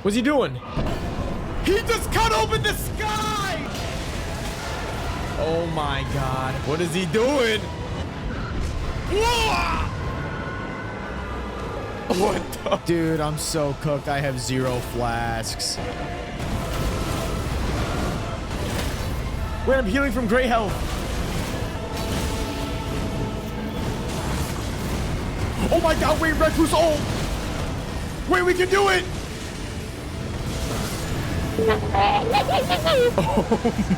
What's he doing? He just cut open the sky! Oh my god. What is he doing? Whoa! What the? Dude, I'm so cooked. I have 0 flasks. Wait, I'm healing from great health. Oh my god, wait, Recluse ult! Wait, we can do it! Oh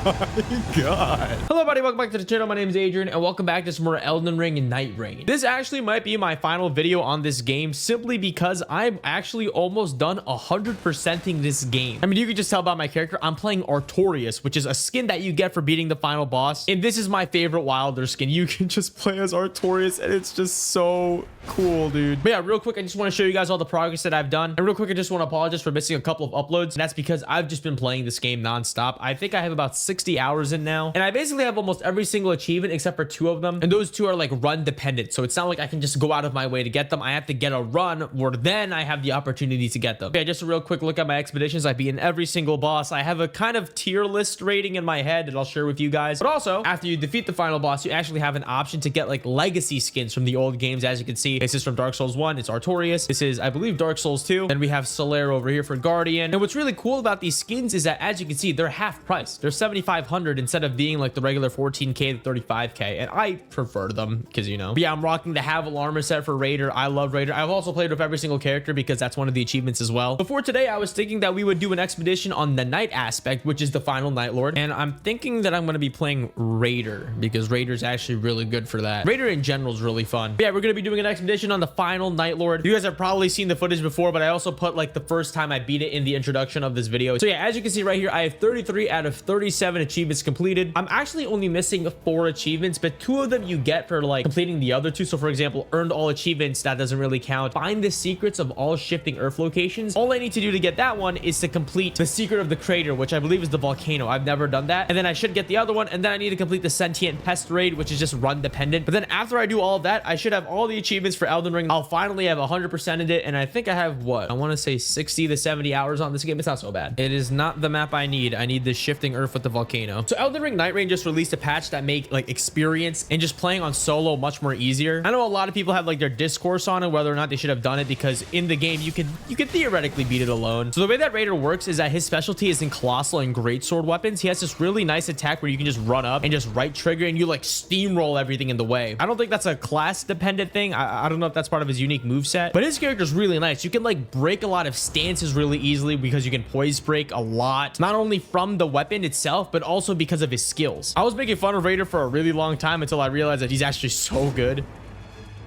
my god. Hello everybody, welcome back to the channel. My name is Adrian and welcome back to some more Elden Ring Nightreign. This actually might be my final video on this game simply because I'm actually almost done 100%ing this game. I mean, you can just tell by my character, I'm playing Artorias, which is a skin that you get for beating the final boss. And this is my favorite Wilder skin. You can just play as Artorias and it's just so cool, dude. But yeah, real quick, I just want to show you guys all the progress that I've done. And real quick, I just want to apologize for missing a couple of uploads. And that's because I've just been playing this game nonstop. I think I have about 60 hours in now. And I basically have almost every single achievement except for 2 of them. And those 2 are like run dependent. So it's not like I can just go out of my way to get them. I have to get a run where then I have the opportunity to get them. Okay, just a real quick look at my expeditions. I've beaten every single boss. I have a kind of tier list rating in my head that I'll share with you guys. But also, after you defeat the final boss, you actually have an option to get like legacy skins from the old games. As you can see, this is from Dark Souls 1. It's Artorias. This is, I believe, Dark Souls 2. Then we have Solaire over here for Guardian. And what's really cool about these skins is that, as you can see, they're half price. They're 7,500 instead of being like the regular 14k to 35k. And I prefer them because, you know. But yeah, I'm rocking the Havel armor set for Raider. I love Raider. I've also played with every single character because that's one of the achievements as well. Before today, I was thinking that we would do an expedition on the night aspect, which is the final Night Lord. And I'm thinking that I'm going to be playing Raider because Raider is actually really good for that. Raider in general is really fun. But yeah, we're going to be doing an expedition on the final Night Lord. You guys have probably seen the footage before, but I also put like the first time I beat it in the introduction of this video. So yeah, as you can see right here, I have 33 out of 37 achievements completed. I'm actually only missing 4 achievements, but 2 of them you get for like completing the other 2. So for example, earned all achievements, that doesn't really count. Find the secrets of all shifting earth locations. All I need to do to get that one is to complete the secret of the crater, which I believe is the volcano. I've never done that. And then I should get the other one. And then I need to complete the sentient pest raid, which is just run dependent. But then after I do all of that, I should have all the achievements for Elden Ring. I'll finally have 100%ed it. And I think I have what? I want to say 60 to 70 hours on this game. It's not so bad. It is not the map I need. I need the shifting earth with the volcano. So Elden Ring Nightreign just released a patch that make like experience and just playing on solo much more easier. I know a lot of people have like their discourse on it, whether or not they should have done it, because in the game you can theoretically beat it alone. So the way that Raider works is that his specialty is in colossal and greatsword weapons. He has this really nice attack where you can just run up and just right trigger and you like steamroll everything in the way. I don't think that's a class dependent thing. I don't know if that's part of his unique moveset, but his character is really nice. You can like break a lot of stances really easily because you can poise break a lot, not only from the weapon itself, but also because of his skills. I was making fun of Raider for a really long time until I realized that he's actually so good.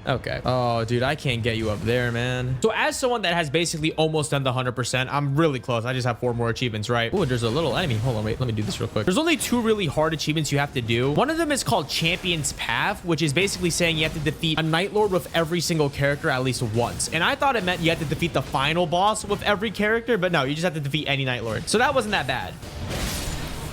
Okay. Oh, dude, I can't get you up there, man. So as someone that has basically almost done the 100%, I'm really close. I just have 4 more achievements, right? Oh, there's a little enemy. Hold on, wait. Let me do this real quick. There's only 2 really hard achievements you have to do. One of them is called Champion's Path, which is basically saying you have to defeat a Night Lord with every single character at least once. And I thought it meant you had to defeat the final boss with every character, but no, you just have to defeat any Night Lord. So that wasn't that bad.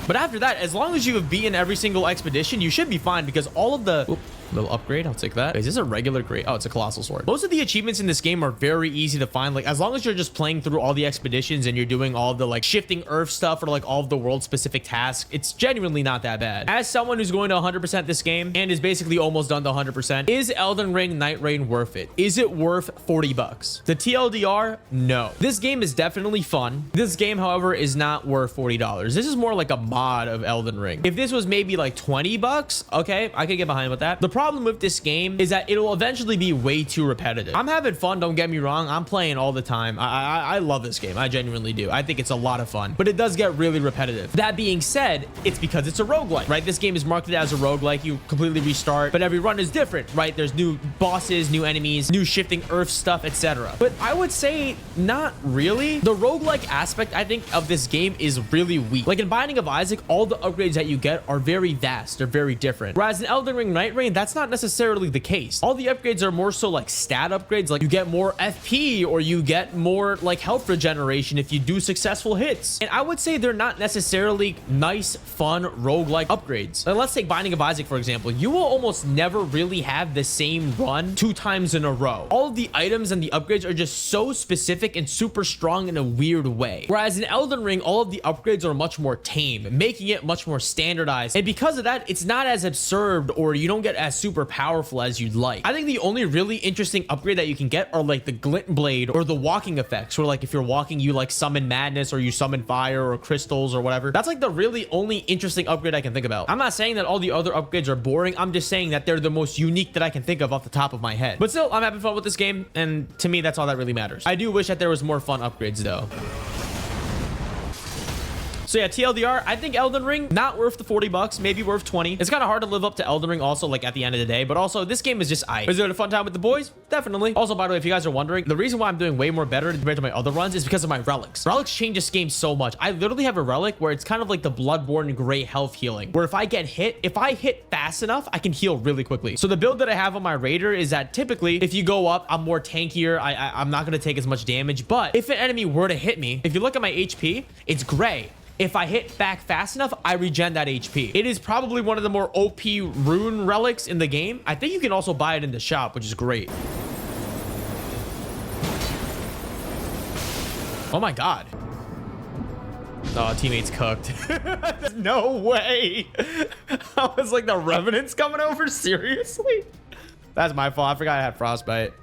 But after that, as long as you have beaten every single expedition, you should be fine because all of the... Oop, little upgrade. I'll take that. Is this a regular grade? Oh, it's a colossal sword. Most of the achievements in this game are very easy to find. Like, as long as you're just playing through all the expeditions and you're doing all the like shifting earth stuff or like all of the world specific tasks, it's genuinely not that bad. As someone who's going to 100% this game and is basically almost done to 100%, is Elden Ring Nightreign worth it? Is it worth 40 bucks? The TLDR, no. This game is definitely fun. This game, however, is not worth $40. This is more like a mod of Elden Ring. If this was maybe like 20 bucks, okay, I could get behind with that. The problem with this game is that it'll eventually be way too repetitive. I'm having fun, don't get me wrong. I'm playing all the time. I love this game. I genuinely do. I think it's a lot of fun, but it does get really repetitive. That being said, it's because it's a roguelike, right? This game is marketed as a roguelike. You completely restart, but every run is different, right? There's new bosses, new enemies, new shifting earth stuff, etc. But I would say not really. The roguelike aspect, I think, of this game is really weak. Like in Binding of Isaac, all the upgrades that you get are very vast. They're very different. Whereas in Elden Ring Nightreign, that's that's not necessarily the case. All the upgrades are more so like stat upgrades, like you get more FP or you get more like health regeneration if you do successful hits. And I would say they're not necessarily nice, fun, roguelike upgrades. Like, let's take Binding of Isaac, for example. You will almost never really have the same run 2 times in a row. All of the items and the upgrades are just so specific and super strong in a weird way. Whereas in Elden Ring, all of the upgrades are much more tame, making it much more standardized. And because of that, it's not as absurd or you don't get as super powerful as you'd like. I think the only really interesting upgrade that you can get are like the glint blade or the walking effects, where like if you're walking, you like summon madness or you summon fire or crystals or whatever. That's like the really only interesting upgrade I can think about. I'm not saying that all the other upgrades are boring. I'm just saying that they're the most unique that I can think of off the top of my head. But still, I'm having fun with this game, and to me, that's all that really matters. I do wish that there was more fun upgrades though. So yeah, TLDR, I think Elden Ring, not worth the 40 bucks, maybe worth 20. It's kind of hard to live up to Elden Ring also, like at the end of the day, but also this game is just aight. Is it a fun time with the boys? Definitely. Also, by the way, if you guys are wondering, the reason why I'm doing way more better compared to my other runs is because of my relics. Relics change this game so much. I literally have a relic where it's kind of like the Bloodborne gray health healing, where if I get hit, if I hit fast enough, I can heal really quickly. So the build that I have on my Raider is that typically if you go up, I'm more tankier. I'm not going to take as much damage, but if an enemy were to hit me, if you look at my HP, it's gray. If I hit back fast enough, I regen that HP. It is probably one of the more OP rune relics in the game. I think you can also buy it in the shop, which is great. Oh my God. Oh, teammates cooked. No way. I was like, the Revenant's coming over? Seriously? That's my fault. I forgot I had frostbite.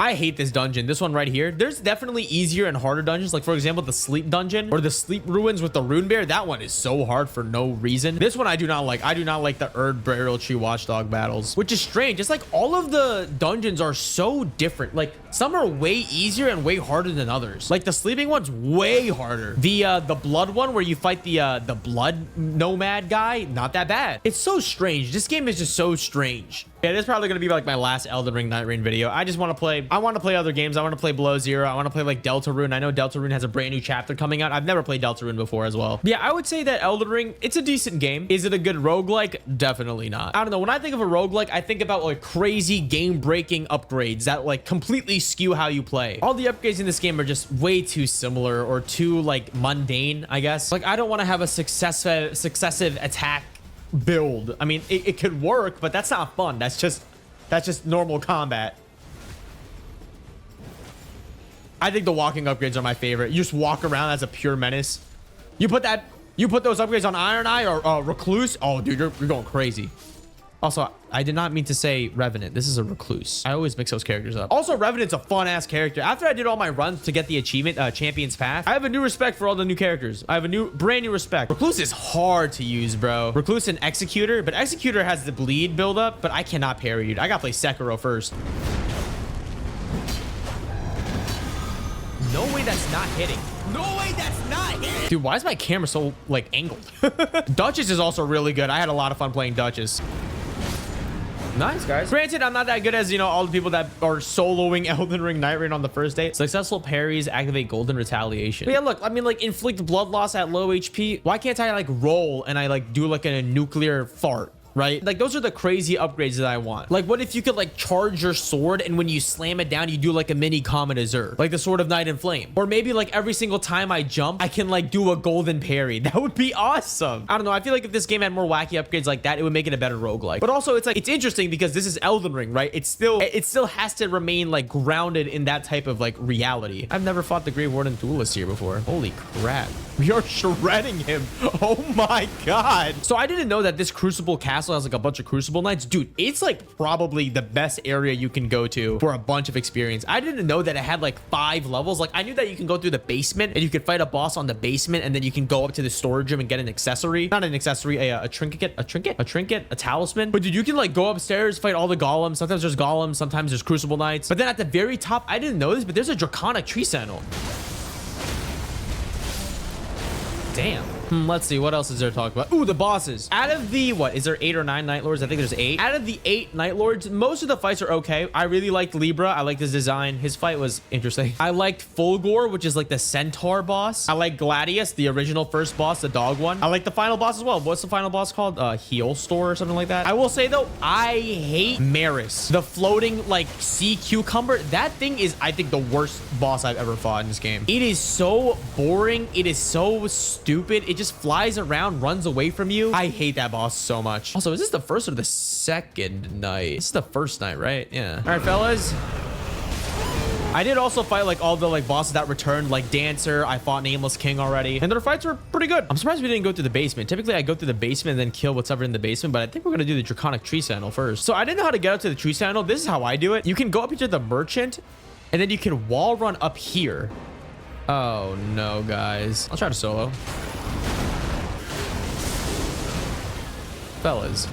I hate this dungeon. This one right here. There's definitely easier and harder dungeons. Like, for example, the sleep dungeon or the sleep ruins with the rune bear. That one is so hard for no reason. This one I do not like. I do not like the Erd Burial Tree Watchdog battles, which is strange. It's like all of the dungeons are so different. Like, some are way easier and way harder than others. Like, the sleeping one's way harder. The blood one where you fight the blood nomad guy, not that bad. It's so strange. This game is just so strange. Yeah, this is probably gonna be like my last Elden Ring Nightraigne video. I just want to play. I want to play other games. I want to play Below Zero. I want to play like Deltarune. I know Deltarune has a brand new chapter coming out. I've never played Deltarune before as well. Yeah, I would say that Elden Ring, it's a decent game. Is it a good roguelike? Definitely not. I don't know. When I think of a roguelike, I think about like crazy game-breaking upgrades that like completely skew how you play. All the upgrades in this game are just way too similar or too like mundane, I guess. Like, I don't want to have a successive attack build. I mean, it could work, but that's not fun. That's just normal combat. I think the walking upgrades are my favorite. You just walk around as a pure menace. You put those upgrades on Iron Eye or Recluse. Oh, dude, you're going crazy. Also, I did not mean to say Revenant. This is a Recluse. I always mix those characters up. Also, Revenant's a fun-ass character. After I did all my runs to get the achievement, Champion's Path, I have a new respect for all the new characters. I have a brand new respect. Recluse is hard to use, bro. Recluse and Executor, but Executor has the bleed buildup, but I cannot parry, dude. I gotta play Sekiro first. No way that's not hitting. No way that's not hitting. Dude, why is my camera so, like, angled? Duchess is also really good. I had a lot of fun playing Duchess. Nice, guys. Granted, I'm not that good as, you know, all the people that are soloing Elden Ring Nightraigne on the first day. Successful parries activate Golden Retaliation. But yeah, look, I mean, like, inflict blood loss at low HP. Why can't I, like, roll and I, like, do, like, a nuclear fart? Right? Like, those are the crazy upgrades that I want. Like, what if you could, like, charge your sword and when you slam it down, you do, like, a mini Comet Azure, like the Sword of Night and Flame? Or maybe, like, every single time I jump, I can, like, do a golden parry. That would be awesome. I don't know. I feel like if this game had more wacky upgrades like that, it would make it a better roguelike. But also, it's, like, it's interesting because this is Elden Ring, right? It still has to remain, like, grounded in that type of, like, reality. I've never fought the Grave Warden Duelist here before. Holy crap. We are shredding him. Oh, my God. So I didn't know that this Crucible Castle has like a bunch of Crucible Knights. Dude, it's like probably the best area you can go to for a bunch of experience. I didn't know that it had like 5 levels. Like, I knew that you can go through the basement and you could fight a boss on the basement and then you can go up to the storage room and get an accessory. Not an accessory, a trinket, a talisman. But dude, you can like go upstairs, fight all the golems. Sometimes there's golems, sometimes there's Crucible Knights. But then at the very top, I didn't know this, but there's a Draconic Tree Sentinel. Damn. Let's see. What else is there to talk about? Ooh, the bosses. Out of the, what, is there 8 or 9 Night Lords? I think there's 8. Out of the 8 Night Lords, most of the fights are okay. I really liked Libra. I liked his design. His fight was interesting. I liked Fulgor, which is like the centaur boss. I like Gladius, the original first boss, the dog one. I like the final boss as well. What's the final boss called? Heel Store or something like that. I will say though, I hate Maris, the floating like sea cucumber. That thing is, I think, the worst boss I've ever fought in this game. It is so boring. It is so stupid. It just flies around, runs away from you. I hate that boss so much. Also, is this the first or the second night? This is the first night, right? Yeah. All right, fellas. I did also fight like all the like bosses that returned, like Dancer. I fought Nameless King already, and their fights were pretty good. I'm surprised we didn't go through the basement. Typically, I go through the basement and then kill what's ever in the basement, but I think we're gonna do the Draconic Tree Sandal first. So I didn't know how to get up to the Tree Sandal. This is how I do it. You can go up into the Merchant, and then you can wall run up here. Oh no, guys. I'll try to solo. Fellas.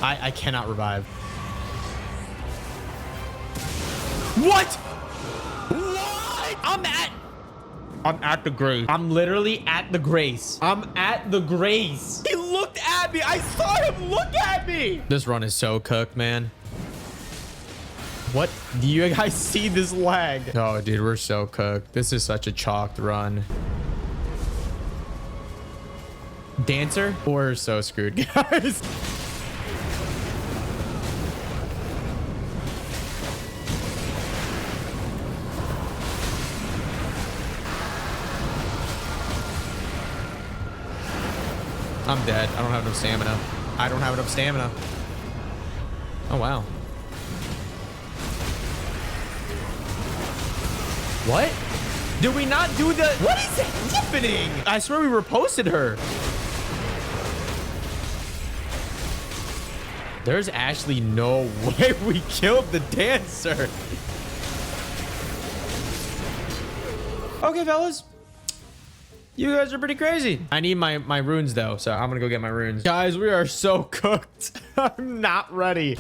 I cannot revive. What? What? I'm at the Grace. I'm literally at the Grace. I'm at the Grace. He looked at me. I saw him look at me. This run is so cooked, man. What? Do you guys see this lag? Oh, dude, we're so cooked. This is such a chalked run. Dancer? We're so screwed, guys. I'm dead. I don't have enough stamina. I don't have enough stamina. Oh, wow. What? Did we not do the... What is happening? I swear we reposted her. There's actually no way we killed the Dancer. Okay, fellas. You guys are pretty crazy. I need my runes though, so I'm gonna go get my runes. Guys, we are so cooked. I'm not ready.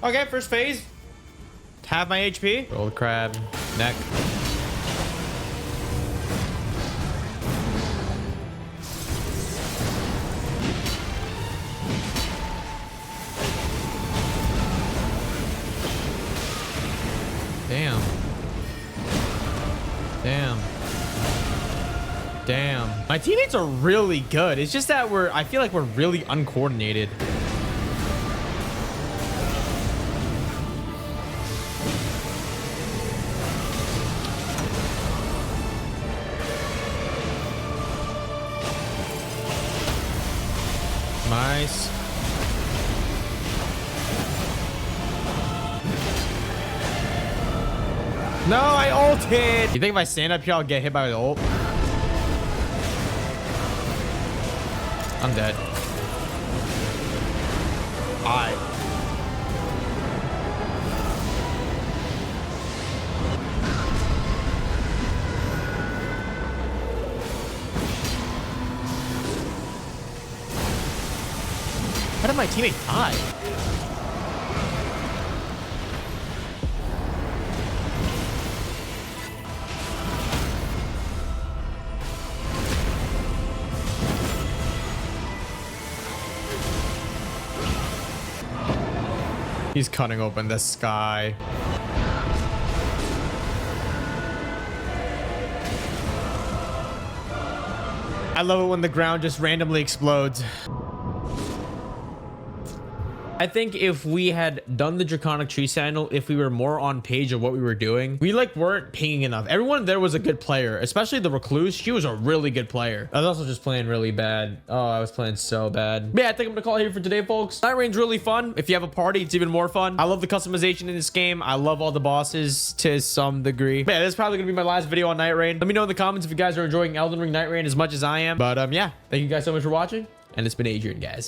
Okay, first phase. Have my HP. Roll the crab. Neck. Damn. Damn. Damn. My teammates are really good. It's just that I feel like we're really uncoordinated. Nice. No, I ulted. You think if I stand up here, I'll get hit by the ult? I'm dead. Alright. How did my teammate die? He's cutting open the sky. I love it when the ground just randomly explodes. I think if we had done the Draconic Tree Sandal, if we were more on page of what we were doing, we like weren't pinging enough. Everyone there was a good player, especially the Recluse. She was a really good player. I was also just playing really bad. Oh, I was playing so bad. But yeah, I think I'm gonna call it here for today, folks. Night Reign's really fun. If you have a party, it's even more fun. I love the customization in this game. I love all the bosses to some degree. But yeah, this is probably gonna be my last video on Night Reign. Let me know in the comments if you guys are enjoying Elden Ring Night Reign as much as I am. But yeah, thank you guys so much for watching. And it's been Adrian, guys.